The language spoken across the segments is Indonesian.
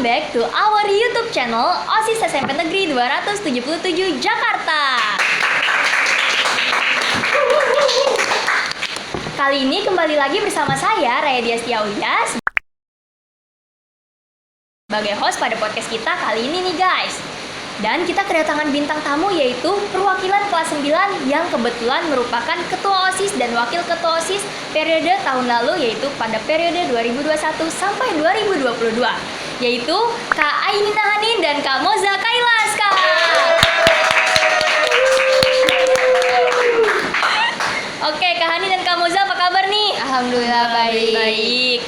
back to our YouTube channel OSIS SMP Negeri 277 Jakarta. Kali ini kembali lagi bersama saya Raya Diastia Ulyas sebagai host pada podcast kita kali ini nih guys. Dan kita kedatangan bintang tamu yaitu perwakilan kelas 9 yang kebetulan merupakan ketua OSIS dan wakil ketua OSIS periode tahun lalu, yaitu pada periode 2021 sampai 2022, yaitu Kak Ainina Hanin dan Kak Moza Kailas, Kak. Oke, Kak Hanin dan Kak Moza apa kabar nih? Alhamdulillah baik.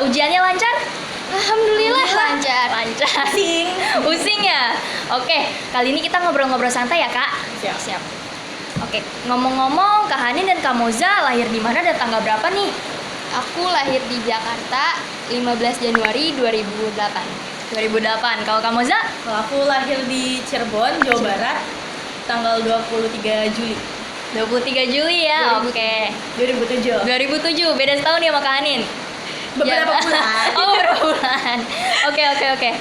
Ujiannya lancar? Alhamdulillah lancar. Pusing ya? Oke, kali ini kita ngobrol-ngobrol santai ya, Kak? Siap. Oke, ngomong-ngomong, Kak Hanin dan Kak Moza lahir di mana dan tanggal berapa nih? Aku lahir di Jakarta 15 Januari 2008. 2008. Kalau Kak Moza? Kalau aku lahir di Cirebon, Jawa Barat, tanggal 23 Juli. 23 Juli ya, 2007. oke. 2007. 2007, beda setahun ya sama Kak Hanin? Beberapa Ya. bulan. Oh, beberapa bulan. Oke.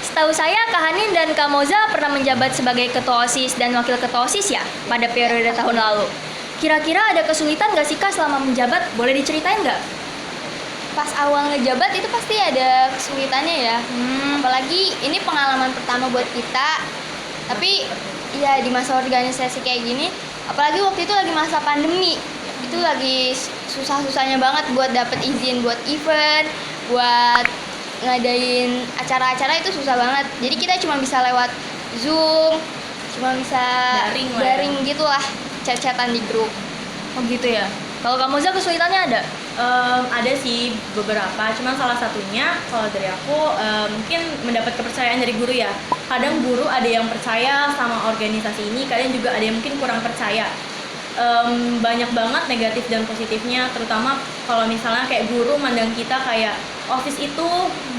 Setahu saya Kak Hanin dan Kak Moza pernah menjabat sebagai ketua OSIS dan wakil ketua OSIS ya pada periode tahun lalu. Kira-kira ada kesulitan nggak sih Kak selama menjabat? Boleh diceritain nggak? Pas awal ngejabat itu pasti ada kesulitannya ya. Apalagi ini pengalaman pertama buat kita. Tapi ya di masa organisasi kayak gini, apalagi waktu itu lagi masa pandemi, itu lagi susah-susahnya banget buat dapet izin buat event, buat ngadain acara-acara itu susah banget. Jadi kita cuma bisa lewat Zoom, cuma bisa daring gitulah, chat-chatan di grup. Oh gitu ya. Kalau Kak Moza kesulitannya ada? Ada sih beberapa, cuman salah satunya kalau dari aku mungkin mendapat kepercayaan dari guru ya. Kadang guru ada yang percaya sama organisasi ini, kadang juga ada yang mungkin kurang percaya. Banyak banget negatif dan positifnya, terutama kalau misalnya kayak guru mandang kita kayak OSIS itu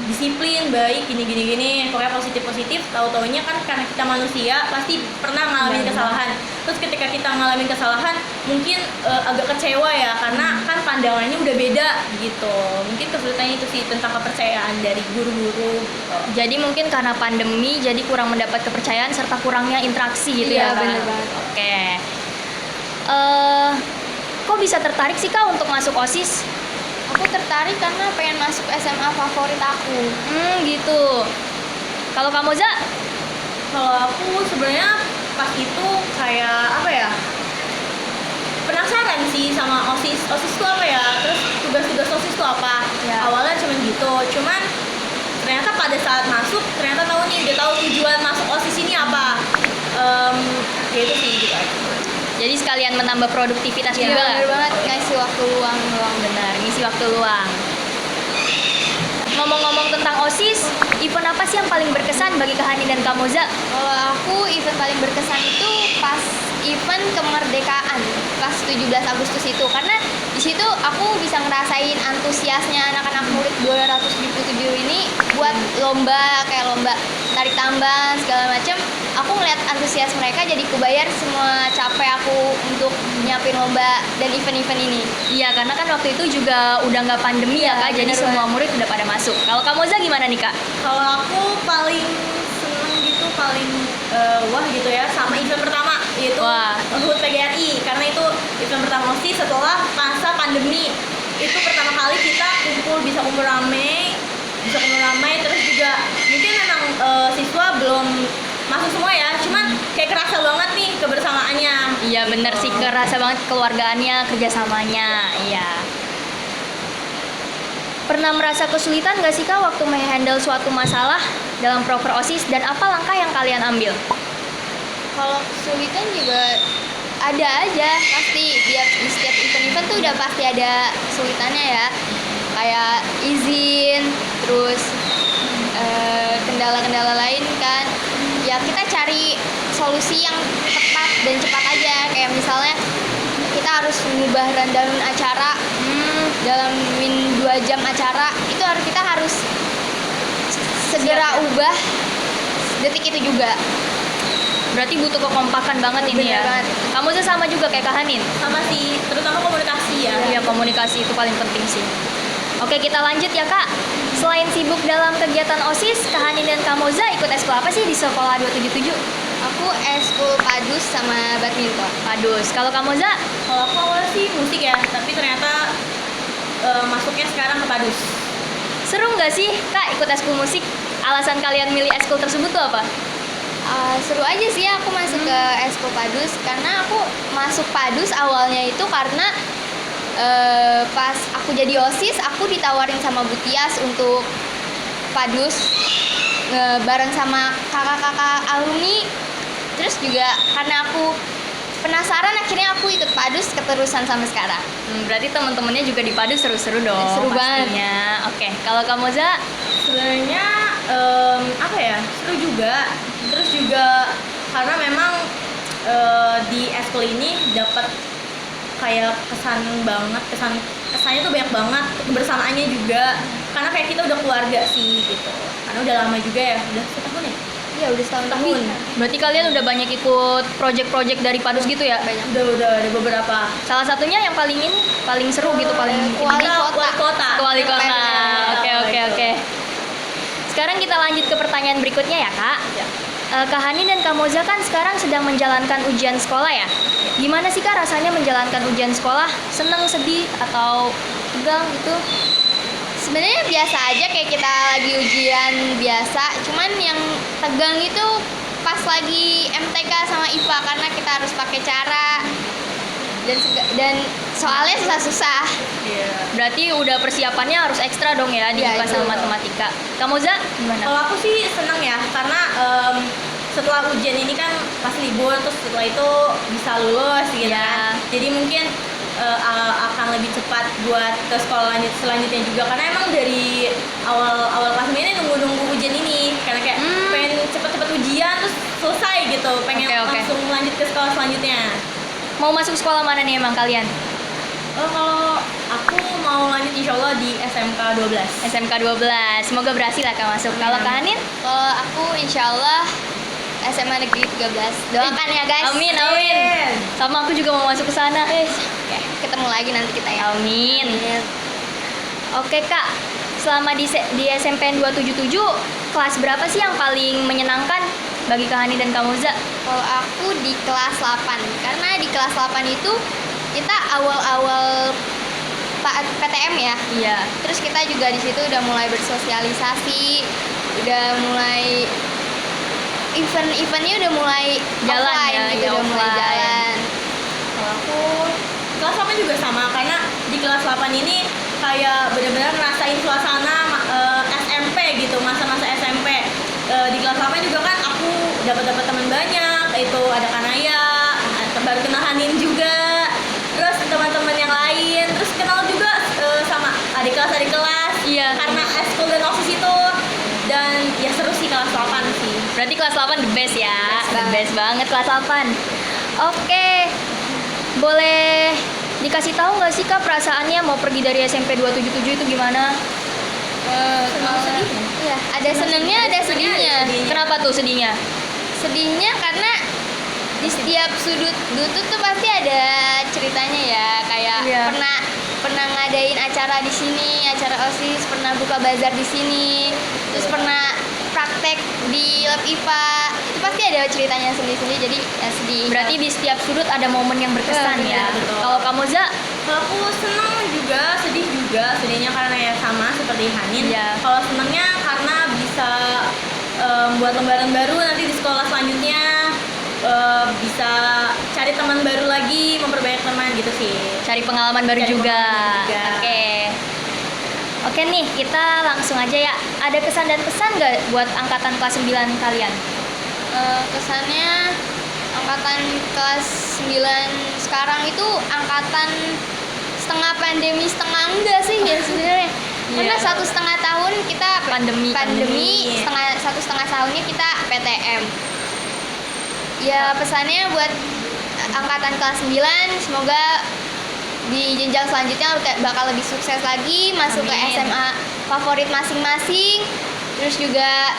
disiplin, baik, gini, pokoknya positif, tahu-taunya kan karena kita manusia pasti pernah ngalamin kesalahan. Terus ketika kita ngalamin kesalahan mungkin agak kecewa ya, karena kan pandangannya udah beda gitu. Mungkin kesulitannya itu sih tentang kepercayaan dari guru-guru gitu. Jadi mungkin karena pandemi jadi kurang mendapat kepercayaan serta kurangnya interaksi gitu ya. Iya, Kak? bener banget. Oke. Kok bisa tertarik sih Kak untuk masuk OSIS? Aku tertarik karena pengen masuk SMA favorit aku. Gitu. Kalau Kak Moza? Kalau aku sebenarnya pas itu kayak apa ya, penasaran sih sama OSIS itu apa ya, terus tugas-tugas OSIS itu apa Ya. Awalnya cuman gitu, cuman ternyata pada saat masuk ternyata udah tahu tujuan masuk OSIS ini apa. Ya itu sih gitu aja. Jadi sekalian menambah produktivitas Iya, juga. bener banget, ngasih waktu luang. Benar, ngisi waktu luang. Ngomong-ngomong tentang OSIS, event apa sih yang paling berkesan bagi Kak Hanin dan Kak Moza? Kalau aku event paling berkesan itu pas event kemerdekaan pas 17 Agustus itu, karena di situ aku bisa ngerasain antusiasnya anak-anak murid 277 ini buat lomba, kayak lomba tarik tambang segala macam. Aku ngeliat antusias mereka, jadi kebayar semua capek aku untuk nyiapin lomba dan event-event ini. Iya, karena kan waktu itu juga udah nggak pandemi ya Iya, Kak, jadi bener semua banget. murid udah pada masuk. Kalau Kak Moza gimana nih Kak? Kalau aku paling seneng gitu, paling wah gitu ya, sama event pertama yaitu Wah. HUT PGRI, karena itu event pertama OSIS setelah masa pandemi. Itu pertama kali kita bisa kumpul ramai, terus juga mungkin memang siswa belum masuk semua ya, cuman kayak kerasa banget nih kebersamaannya. Iya bener sih, kerasa banget keluargaannya, kerjasamanya. Iya. Pernah merasa kesulitan nggak sih Kak waktu menghandle suatu masalah dalam proker OSIS, dan apa langkah yang kalian ambil? Kalau kesulitan juga ada aja pasti, di setiap event-event tuh udah pasti ada kesulitannya ya, kayak izin, terus kendala-kendala lain kan. Ya kita cari solusi yang tepat dan cepat aja, kayak misalnya kita harus mengubah rundown acara dalam 2 jam acara, itu kita harus segera ubah detik itu juga. Berarti butuh kekompakan banget ini Bener ya. banget. Kamu tuh sama juga kayak Kak Hanin? Sama sih, terutama komunikasi ya. Iya, komunikasi itu paling penting sih. Oke, kita lanjut ya Kak. Selain sibuk dalam kegiatan OSIS, Kak Hanin dan Kak Moza ikut eskul apa sih di sekolah 277? Aku eskul padus sama badminton. Padus. Kalau Kak Moza? Kalau aku awalnya sih musik ya, tapi ternyata masuknya sekarang ke padus. Seru nggak sih Kak ikut eskul musik? Alasan kalian milih eskul tersebut tuh apa? Seru aja sih aku masuk ke eskul padus, karena aku masuk padus awalnya itu karena pas aku jadi OSIS aku ditawarin sama Bu Tias untuk padus bareng sama kakak-kakak alumni. Terus juga karena aku penasaran akhirnya aku ikut padus keterusan sampai sekarang. Berarti teman-temannya juga di padus seru-seru dong. Seru banget. pastinya. Oke, kalau Kak Moza? Sebenarnya apa ya, seru juga. Terus juga karena memang di eskul ini dapat kayak kesannya tuh banyak banget, kebersamaannya juga, karena kayak kita udah keluarga sih gitu, karena udah lama juga ya, udah setahun ya. Iya udah setahun Tahun. Berarti kalian udah banyak ikut project-project dari padus gitu ya? banyak. Udah ada beberapa. Salah satunya yang paling seru gitu, paling Wali Kita kota. Wali kota. Iya, Oke. wali kota. Sekarang kita lanjut ke pertanyaan berikutnya ya Kak. Ya. Kak Hani dan Kak Moza kan sekarang sedang menjalankan ujian sekolah ya. Gimana sih Kak rasanya menjalankan ujian sekolah? Seneng, sedih, atau tegang gitu? Sebenarnya biasa aja kayak kita lagi ujian biasa, cuman yang tegang itu pas lagi MTK sama IPA karena kita harus pakai cara dan soalnya susah-susah. Iya. Berarti udah persiapannya harus ekstra dong ya di Iya, IPA itu. sama matematika. Kak Moza gimana? Kalau aku sih seneng ya, karena setelah ujian ini kan pas libur, terus setelah itu bisa lulus gitu Iya. kan. Jadi mungkin akan lebih cepat buat ke sekolah selanjutnya juga, karena emang dari awal kelas ini nunggu ujian ini, karena kayak pengen cepet-cepet ujian terus selesai gitu, pengen Oke. langsung lanjut ke sekolah selanjutnya. Mau masuk sekolah mana nih emang kalian? Kalau aku mau lanjut insya Allah di SMK 12. SMK 12. Semoga berhasil lah Kak masuk. Kalau Kak Hanin? Kalau aku insya Allah SMA Negeri 13. Doakan ya guys. Amin. Sama aku juga mau masuk ke sana. Oke, ketemu lagi nanti kita ya. Amin. Oke Kak, selama di SMP 277, kelas berapa sih yang paling menyenangkan bagi Kak Hani dan Kak Moza? Kalau aku di kelas 8, karena di kelas 8 itu kita awal-awal PTM ya. Iya. Terus kita juga di situ udah mulai bersosialisasi, udah mulai event-eventnya udah mulai Jalan offline ya, gitu, ya, udah mulai offline. jalan. Kalau aku kelas 8 juga sama, karena di kelas 8 ini kayak benar-benar ngerasain suasana SMP gitu, masa-masa SMP. Di kelas 8 juga kan aku dapat teman banyak, itu ada Kanaya, baru kenal Hanin juga, terus teman-teman yang lain, terus kenal juga sama adik kelas. Iya. Karena eskul dan OSIS itu, dan ya seru sih kelas 8 sih. Berarti kelas 8 the best ya. Best The best banget kelas 8. Oke. Boleh dikasih tahu nggak sih Kak perasaannya mau pergi dari SMP 277 itu gimana? Sedihnya. Iya, ada senengnya, ada sedihnya. Kenapa tuh sedihnya? Sedihnya karena di setiap sudut lutut tuh pasti ada ceritanya ya, kayak Iya. pernah ngadain acara di sini, acara OSIS, pernah buka bazar di sini, terus pernah praktek di lab IPA. Itu pasti ada ceritanya sendiri-sendiri, jadi ya sedih. Berarti di setiap sudut ada momen yang berkesan Betul, ya. betul. Kalau Kak Moza? Kalau aku seneng juga, sedih juga. Sedihnya karena ya sama seperti Hanin. Iya. Kalau senengnya karena bisa buat lembaran baru nanti di sekolah selanjutnya, bisa cari teman baru lagi, memperbanyak teman gitu sih. Cari pengalaman baru Cari juga. pengalaman juga. Oke nih, kita langsung aja ya. Ada kesan dan pesan nggak buat angkatan kelas 9 kalian? Kesannya angkatan kelas 9 sekarang itu angkatan setengah pandemi setengah enggak sih ya sebenarnya. Karena Iya. 1,5 tahun kita Pandemi. satu setengah tahunnya kita PTM. Ya pesannya buat angkatan kelas 9 semoga di jenjang selanjutnya bakal lebih sukses lagi, masuk ke Amin. SMA favorit masing-masing. Terus juga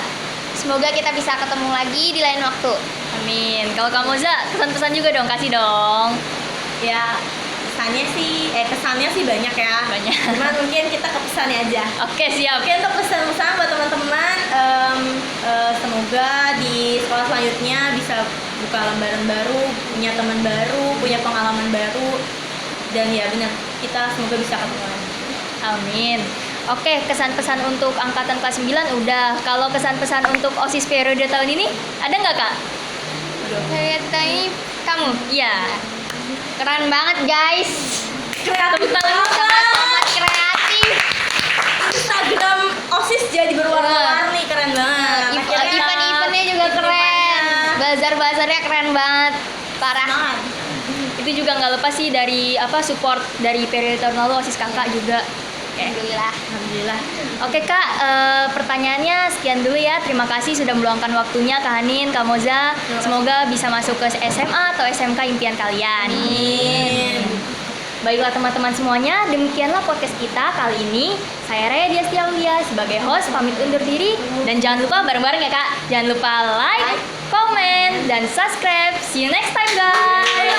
semoga kita bisa ketemu lagi di lain waktu. Amin. Kalau Kak Moza, kesan-pesan juga dong, kasih dong. Ya kesannya sih banyak ya. Banyak. Cuman mungkin kita ke pesannya aja. Oke, siap. Oke, untuk pesan-pesan buat teman-teman, semoga di sekolah selanjutnya bisa buka lembaran baru, punya teman baru, punya pengalaman baru, dan ya benar, kita semoga bisa ketemu lagi. Amin. Oke, kesan-pesan untuk angkatan kelas 9 udah. Kalau kesan-pesan untuk OSIS periode tahun ini ada nggak, Kak? Saya ini kamu Iya. keren banget guys. Kreatif Sangat kreatif. Instagram OSIS jadi berwarna-warni, keren banget. Akhirnya Event-eventnya juga keren. Bazar-bazarnya keren banget. Parah. Semangat. Itu juga nggak lepas sih dari support dari periode tahun lalu OSIS Kakak juga. Alhamdulillah. Alhamdulillah. Oke Kak, pertanyaannya sekian dulu ya. Terima kasih sudah meluangkan waktunya Kak Hanin, Kak Moza. Semoga bisa masuk ke SMA atau SMK impian kalian. Amin. Baiklah teman-teman semuanya, demikianlah podcast kita kali ini. Saya Raya Diastia Aulia sebagai host pamit undur diri. Dan jangan lupa bareng-bareng ya Kak, jangan lupa like, comment, dan subscribe. See you next time guys.